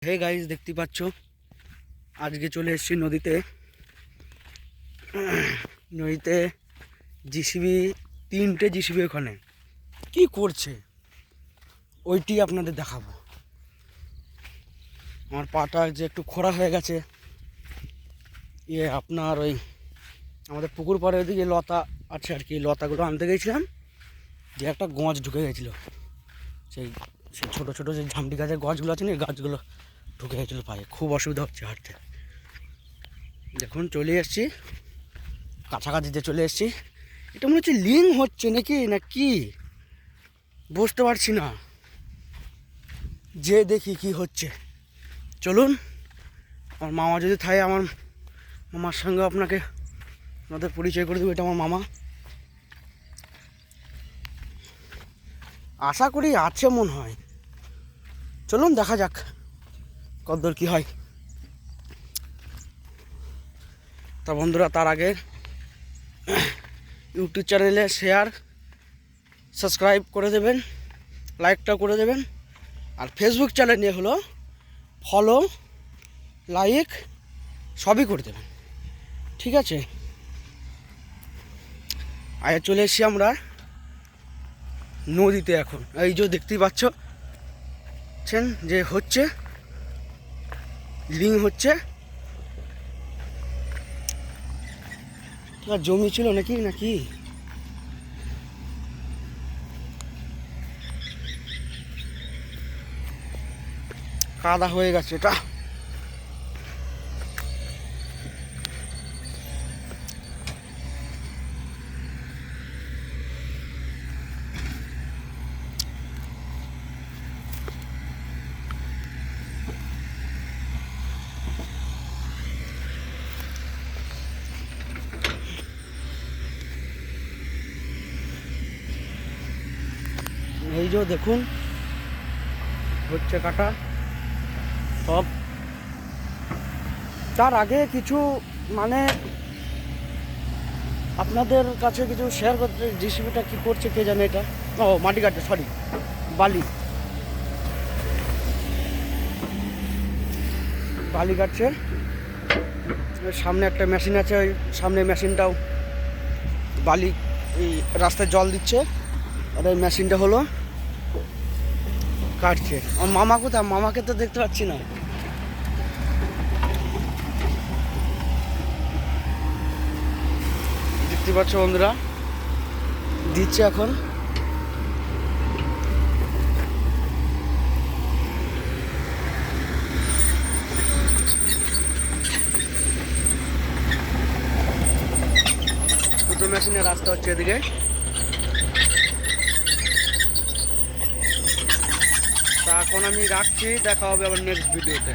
Hey guys, দেখতে পাচ্ছ আজকে চলে এসেছি নদীতে। নদীতে জিসিবি, তিনটে জিসিবি ওখানে কি করছে ওইটি আপনাদের দেখাবো। আমার পাটা যে একটু খোঁড়া হয়ে গেছে, আপনার ওই আমাদের পুকুর পাড়ে ওইদিকে লতা আছে আর কি, লতাগুলো আনতে গেছিলাম, যে একটা গজ ঢুকে গেছিলো। সেই সেই ছোটো ছোটো যে ঝামটি গাছের গাছগুলো আছে না, এই গাছগুলো ঢুকে গেছিলো পায়ে, খুব অসুবিধা হচ্ছে হাঁটতে। দেখুন চলে এসছি, কাছাকাছিতে চলে এসছি। এটা মনে হচ্ছে লিং হচ্ছে নাকি না কি বুঝতে পারছি না, যে দেখি কি হচ্ছে। চলুন, আমার মামা যদি থাকে, আমার মামার সঙ্গে আপনাদের পরিচয় করে দেবো। এটা আমার মামা, আশা করি আছে মনে হয়। চলুন দেখা যাক কতদূর কী হয়। তা বন্ধুরা, তার আগে ইউটিউব চ্যানেলে শেয়ার সাবস্ক্রাইব করে দেবেন, লাইকটাও করে দেবেন। আর ফেসবুক চ্যানেলে হলো ফলো, লাইক সবই করে দেবেন, ঠিক আছে? আগে চলে এসেছি আমরা নদীতে। এখন এই যে দেখতেই পাচ্ছেন যে হচ্ছে লিং হচ্ছে। জমি ছিল নাকি নাকি কাদা হয়ে গেছে এটা। এই যে দেখুন হচ্ছে কাটা সব। তার আগে কিছু মানে আপনাদের কাছে কিছু শেয়ার করতে, জিসিবিটা কী করছে কে জানে। এটা মাটি কাটছে, সরি বালি কাটছে। সামনে একটা মেশিন আছে, ওই সামনে মেশিনটাও বালি এই রাস্তায় জল দিচ্ছে, আর ওই মেশিনটা হলো কাটছে। আমার মামা কোথায়? মামাকে তো দেখতে পাচ্ছি না। দেখতে পাচ্ছ বন্ধুরা, দিচ্ছে এখন। দুটো মেশিনের রাস্তা হচ্ছে এদিকে। তা এখন আমি রাখছি, দেখা হবে আবার নেক্সট ভিডিওতে।